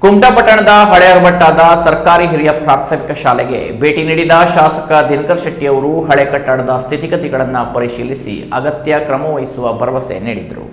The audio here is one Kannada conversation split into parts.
ಕುಮಟಾ ಪಟ್ಟಣದ ಹಳೆ ಅರಬಟ್ಟಾದ ಸರ್ಕಾರಿ ಹಿರಿಯ ಪ್ರಾಥಮಿಕ ಶಾಲೆಗೆ ಭೇಟಿ ನೀಡಿದ ಶಾಸಕ ದಿನಕರ್ ಶೆಟ್ಟಿ ಅವರು ಹಳೆ ಕಟ್ಟಡದ ಸ್ಥಿತಿಗತಿಗಳನ್ನು ಪರಿಶೀಲಿಸಿ ಅಗತ್ಯ ಕ್ರಮ ವಹಿಸುವ ಭರವಸೆ ನೀಡಿದರು.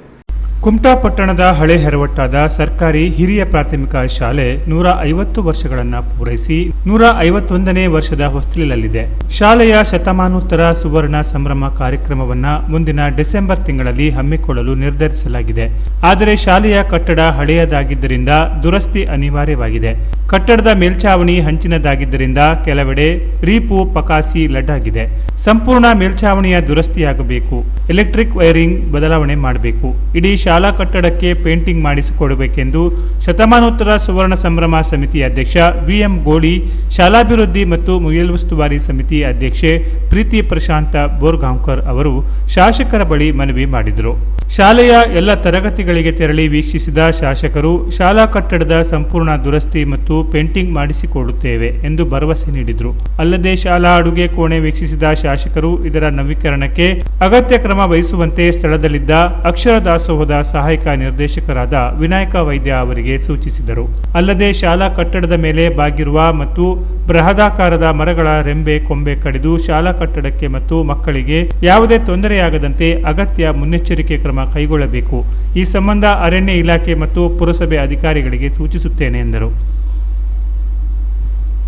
ಕುಮಟಾ ಪಟ್ಟಣದ ಹಳೆ ಹೆರವಟ್ಟಾದ ಸರ್ಕಾರಿ ಹಿರಿಯ ಪ್ರಾಥಮಿಕ ಶಾಲೆ 150 ವರ್ಷಗಳನ್ನು ಪೂರೈಸಿ 151ನೇ ವರ್ಷದ ಹೊಸ್ತಿಲಲ್ಲಿದೆ. ಶಾಲೆಯ ಶತಮಾನೋತ್ತರ ಸುವರ್ಣ ಸಂಭ್ರಮ ಕಾರ್ಯಕ್ರಮವನ್ನು ಮುಂದಿನ ಡಿಸೆಂಬರ್ ತಿಂಗಳಲ್ಲಿ ಹಮ್ಮಿಕೊಳ್ಳಲು ನಿರ್ಧರಿಸಲಾಗಿದೆ. ಆದರೆ ಶಾಲೆಯ ಕಟ್ಟಡ ಹಳೆಯದಾಗಿದ್ದರಿಂದ ದುರಸ್ತಿ ಅನಿವಾರ್ಯವಾಗಿದೆ. ಕಟ್ಟಡದ ಮೇಲ್ಛಾವಣಿ ಹಂಚಿನದಾಗಿದ್ದರಿಂದ ಕೆಲವೆಡೆ ರೀಪು ಪಕಾಸಿ ಲಡ್ಡಾಗಿದೆ. ಸಂಪೂರ್ಣ ಮೇಲ್ಛಾವಣಿಯ ದುರಸ್ತಿಯಾಗಬೇಕು. ಎಲೆಕ್ಟ್ರಿಕ್ ವೈರಿಂಗ್ ಬದಲಾವಣೆ ಮಾಡಬೇಕು. ಇಡೀ ಶಾಲಾ ಕಟ್ಟಡಕ್ಕೆ ಪೇಂಟಿಂಗ್ ಮಾಡಿಸಿಕೊಡಬೇಕೆಂದು ಶತಮಾನೋತ್ತರ ಸುವರ್ಣ ಸಂಭ್ರಮ ಸಮಿತಿ ಅಧ್ಯಕ್ಷ ವಿಎಂ ಗೋಳಿ, ಶಾಲಾಭಿವೃದ್ಧಿ ಮತ್ತು ಮೇಲ್ಉಸ್ತುವಾರಿ ಸಮಿತಿ ಅಧ್ಯಕ್ಷೆ ಪ್ರೀತಿ ಪ್ರಶಾಂತ ಬೋರ್ಗಾಂವ್ಕರ್ ಅವರು ಶಾಸಕರ ಬಳಿ ಮನವಿ ಮಾಡಿದರು. ಶಾಲೆಯ ಎಲ್ಲ ತರಗತಿಗಳಿಗೆ ತೆರಳಿ ವೀಕ್ಷಿಸಿದ ಶಾಸಕರು ಶಾಲಾ ಕಟ್ಟಡದ ಸಂಪೂರ್ಣ ದುರಸ್ತಿ ಮತ್ತು ಪೇಂಟಿಂಗ್ ಮಾಡಿಸಿಕೊಡುತ್ತೇವೆ ಎಂದು ಭರವಸೆ ನೀಡಿದರು. ಅಲ್ಲದೆ ಶಾಲಾ ಅಡುಗೆ ಕೋಣೆ ವೀಕ್ಷಿಸಿದ ಶಾಸಕರು ಇದರ ನವೀಕರಣಕ್ಕೆ ಅಗತ್ಯ ಕ್ರಮ ವಹಿಸುವಂತೆ ಸ್ಥಳದಲ್ಲಿದ್ದ ಅಕ್ಷರ ದಾಸೋಹದ ಸಹಾಯಕ ನಿರ್ದೇಶಕರಾದ ವಿನಾಯಕ ವೈದ್ಯ ಅವರಿಗೆ ಸೂಚಿಸಿದರು. ಅಲ್ಲದೆ ಶಾಲಾ ಕಟ್ಟಡದ ಮೇಲೆ ಬಾಗಿರುವ ಮತ್ತು ಬೃಹದಾಕಾರದ ಮರಗಳ ರೆಂಬೆ ಕೊಂಬೆ ಕಡಿದು ಶಾಲಾ ಕಟ್ಟಡಕ್ಕೆ ಮತ್ತು ಮಕ್ಕಳಿಗೆ ಯಾವುದೇ ತೊಂದರೆಯಾಗದಂತೆ ಅಗತ್ಯ ಮುನ್ನೆಚ್ಚರಿಕೆ ಕ್ರಮ ಕೈಗೊಳ್ಳಬೇಕು. ಈ ಸಂಬಂಧ ಅರಣ್ಯ ಇಲಾಖೆ ಮತ್ತು ಪುರಸಭೆ ಅಧಿಕಾರಿಗಳಿಗೆ ಸೂಚಿಸುತ್ತೇನೆ ಎಂದರು.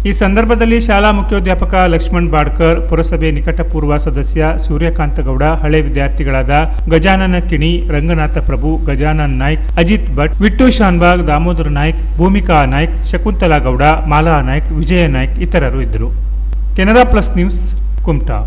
ಈ ಸಂದರ್ಭದಲ್ಲಿ ಶಾಲಾ ಮುಖ್ಯೋಧ್ಯಾಪಕ ಲಕ್ಷ್ಮಣ್ ಬಾಡ್ಕರ್, ಪುರಸಭೆ ನಿಕಟಪೂರ್ವ ಸದಸ್ಯ ಸೂರ್ಯಕಾಂತ ಗೌಡ, ಹಳೆ ವಿದ್ಯಾರ್ಥಿಗಳಾದ ಗಜಾನನ ಕಿಣಿ, ರಂಗನಾಥ ಪ್ರಭು, ಗಜಾನನ್ ನಾಯ್ಕ್, ಅಜಿತ್ ಭಟ್, ವಿಟ್ಟು ಶಾನ್ಬಾಗ್, ದಾಮೋದರ ನಾಯ್ಕ್, ಭೂಮಿಕಾ ನಾಯ್ಕ್, ಶಕುಂತಲಾ ಗೌಡ, ಮಾಲಾ ನಾಯ್ಕ್, ವಿಜಯ ನಾಯ್ಕ್ ಇತರರು ಇದ್ದರು. Canara plus news, Kumta.